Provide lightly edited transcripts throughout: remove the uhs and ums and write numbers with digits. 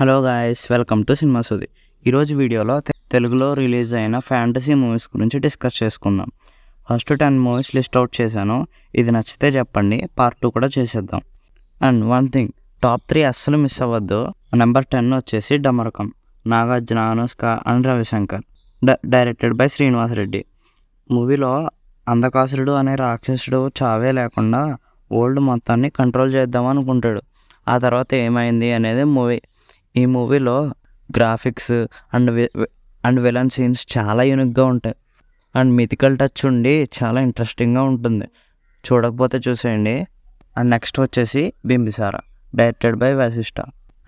Hello guys, welcome to cinema సోది. ఈరోజు వీడియోలో తెలుగులో రిలీజ్ అయిన ఫ్యాంటసీ మూవీస్ గురించి డిస్కస్ చేసుకుందాం. ఫస్ట్ 10 మూవీస్ లిస్ట్ అవుట్ చేశాను. ఇది నచ్చితే చెప్పండి, పార్ట్ 2 కూడా చేసేద్దాం. అండ్ వన్ థింగ్, టాప్ 3 అస్సలు మిస్ అవ్వద్దు. నెంబర్ 10 వచ్చేసి Damarukam, Nagarjuna, Anushka and Ravishankar, directed by Srinivas Reddy. మూవీలో అంధకాసురుడు అనే రాక్షసుడు చావే లేకుండా వరల్డ్ మొత్తాన్ని కంట్రోల్ చేద్దాం అనుకుంటాడు. ఆ తర్వాత ఏమైంది అనేది మూవీ. ఈ మూవీలో గ్రాఫిక్స్ అండ్ విలన్ సీన్స్ చాలా యూనిక్గా ఉంటాయి. అండ్ మిథికల్ టచ్ ఉండి చాలా ఇంట్రెస్టింగ్గా ఉంటుంది. చూడకపోతే చూసేయండి. అండ్ నెక్స్ట్ వచ్చేసి Bimbisara, directed by Vashishta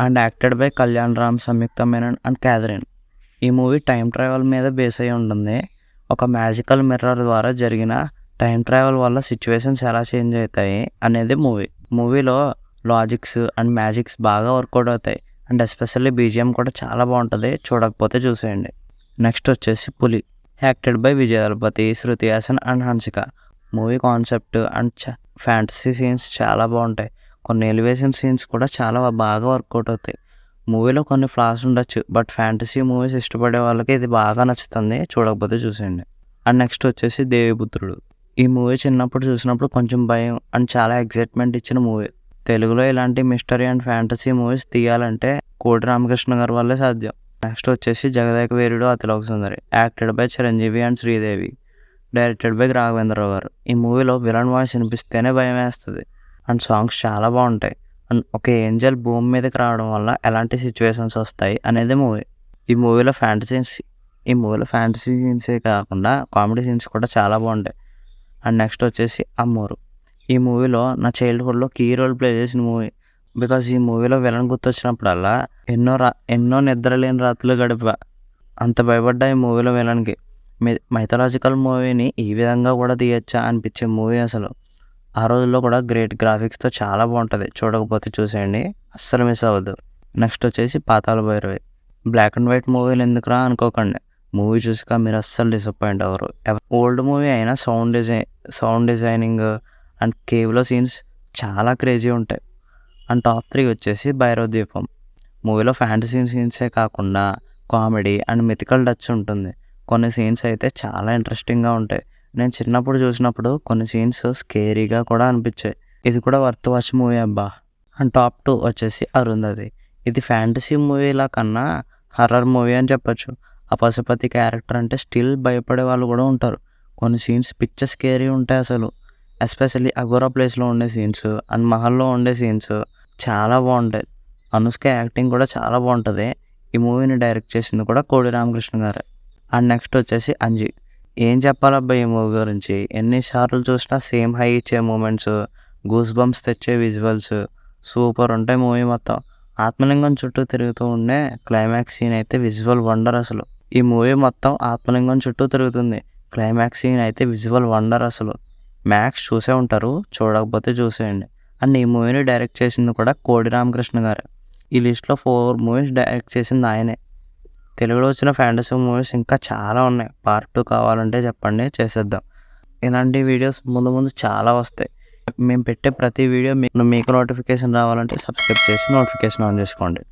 and acted by Kalyan Ram, Samyuktha Menon and Catherine. ఈ మూవీ టైం ట్రావెల్ మీద బేస్ అయి ఉంటుంది. ఒక మ్యాజికల్ మిర్రర్ ద్వారా జరిగిన టైం ట్రావెల్ వల్ల సిచ్యువేషన్స్ ఎలా చేంజ్ అవుతాయి అనేది మూవీలో లాజిక్స్ అండ్ మ్యాజిక్స్ బాగా వర్కౌట్ అవుతాయి. అండ్ ఎస్పెషల్లీ బీజిఎం కూడా చాలా బాగుంటుంది. చూడకపోతే చూసేయండి. నెక్స్ట్ వచ్చేసి Puli, acted by Vijay Thalapathy, Shruti Haasan and Hansika. Movie concept and fantasy scenes చాలా బాగుంటాయి. కొన్ని ఎలివేషన్ సీన్స్ కూడా చాలా బాగా వర్కౌట్ అవుతాయి. మూవీలో కొన్ని ఫ్లాస్ ఉండొచ్చు, బట్ ఫ్యాంటసీ మూవీస్ ఇష్టపడే వాళ్ళకి ఇది బాగా నచ్చుతుంది. చూడకపోతే చూసేయండి. అండ్ నెక్స్ట్ వచ్చేసి దేవిపుత్రుడు. ఈ మూవీ చిన్నప్పుడు చూసినప్పుడు కొంచెం భయం అండ్ చాలా ఎగ్జైట్మెంట్ ఇచ్చిన మూవీ. తెలుగులో ఇలాంటి మిస్టరీ అండ్ ఫ్యాంటసీ మూవీస్ తీయాలంటే కోటి రామకృష్ణ గారి వల్లే సాధ్యం. నెక్స్ట్ వచ్చేసి Jagadeka Veerudu Athiloka Sundari, acted by Chiranjeevi and Sridevi, directed by Raghavendra Rao garu. ఈ మూవీలో విలన్ వాయిస్ వినిపిస్తేనే భయం వేస్తుంది. అండ్ సాంగ్స్ చాలా బాగుంటాయి. అండ్ ఒక ఏంజల్ భూమి మీదకి రావడం వల్ల ఎలాంటి సిచ్యువేషన్స్ వస్తాయి అనేది మూవీ. ఈ మూవీలో ఫ్యాంటసీ సీన్సే కాకుండా కామెడీ సీన్స్ కూడా చాలా బాగుంటాయి. అండ్ నెక్స్ట్ వచ్చేసి అమ్మోరు. ఈ మూవీలో నా చైల్డ్హుడ్లో కీ రోల్ ప్లే చేసిన మూవీ. బికాజ్ ఈ మూవీలో విలన్ గుర్తొచ్చినప్పుడల్లా ఎన్నో నిద్రలేని రాత్రులు గడిపా. అంత భయపడ్డా ఈ మూవీలో విలన్కి. మైథలాజికల్ మూవీని ఈ విధంగా కూడా తీయచ్చా అనిపించే మూవీ అసలు. ఆ రోజుల్లో కూడా గ్రేట్ గ్రాఫిక్స్తో చాలా బాగుంటుంది. చూడకపోతే చూసేయండి, అస్సలు మిస్ అవ్వద్దు. నెక్స్ట్ వచ్చేసి పాతాళ భైరవి. బ్లాక్ అండ్ వైట్ మూవీలు ఎందుకురా అనుకోకండి. మూవీ చూసాక మీరు అస్సలు డిసప్పాయింట్ అవ్వరు. ఓల్డ్ మూవీ అయినా సౌండ్ డిజైనింగ్ అండ్ కేవ్లో సీన్స్ చాలా క్రేజీ ఉంటాయి. అండ్ టాప్ 3 వచ్చేసి భైరవ ద్వీపం. మూవీలో ఫ్యాంటసీ సీన్సే కాకుండా కామెడీ అండ్ మిథికల్ టచ్ ఉంటుంది. కొన్ని సీన్స్ అయితే చాలా ఇంట్రెస్టింగ్గా ఉంటాయి. నేను చిన్నప్పుడు చూసినప్పుడు కొన్ని సీన్స్ స్కేరీగా కూడా అనిపించాయి. ఇది కూడా వర్త్ వాచ్ మూవీ అబ్బా. అండ్ టాప్ 2 వచ్చేసి అరుంధతి. ఇది ఫ్యాంటసీ మూవీలా కన్నా హర్రర్ మూవీ అని చెప్పొచ్చు. ఆ పశుపతి క్యారెక్టర్ అంటే స్టిల్ భయపడే వాళ్ళు కూడా ఉంటారు. కొన్ని సీన్స్ పిచ్చ స్కేరీ ఉంటాయి అసలు. ఎస్పెషల్లీ అఘోరా ప్లేస్లో ఉండే సీన్స్ అండ్ మహల్లో ఉండే సీన్స్ చాలా బాగుంటాయి. అనుష్క యాక్టింగ్ కూడా చాలా బాగుంటుంది. ఈ మూవీని డైరెక్ట్ చేసింది కూడా కోడి రామకృష్ణ గారే. అండ్ నెక్స్ట్ వచ్చేసి అంజీ. ఏం చెప్పాలబ్బా ఈ మూవీ గురించి. ఎన్నిసార్లు చూసినా సేమ్ హై ఇచ్చే మూమెంట్స్, గూస్ బంప్స్ తెచ్చే విజువల్స్ సూపర్ ఉంటాయి మూవీ మొత్తం. ఆత్మలింగం చుట్టూ తిరుగుతూ ఉండే క్లైమాక్స్ సీన్ అయితే విజువల్ వండర్ అసలు. ఈ మూవీ మొత్తం ఆత్మలింగం చుట్టూ తిరుగుతుంది. క్లైమాక్స్ సీన్ అయితే విజువల్ వండర్ అసలు. మ్యాక్స్ చూసే ఉంటారు, చూడకపోతే చూసేయండి. అండ్ ఈ మూవీని డైరెక్ట్ చేసింది కూడా కోడి రామకృష్ణ గారు. ఈ లిస్ట్లో 4 మూవీస్ డైరెక్ట్ చేసింది ఆయనే. తెలుగులో వచ్చిన ఫ్యాంటసీ మూవీస్ ఇంకా చాలా ఉన్నాయి. పార్ట్ 2 కావాలంటే చెప్పండి, చేసేద్దాం. ఇలాంటి వీడియోస్ ముందు చాలా వస్తాయి. మేము పెట్టే ప్రతి వీడియో మీకు నోటిఫికేషన్ రావాలంటే సబ్స్క్రైబ్ చేసి నోటిఫికేషన్ ఆన్ చేసుకోండి.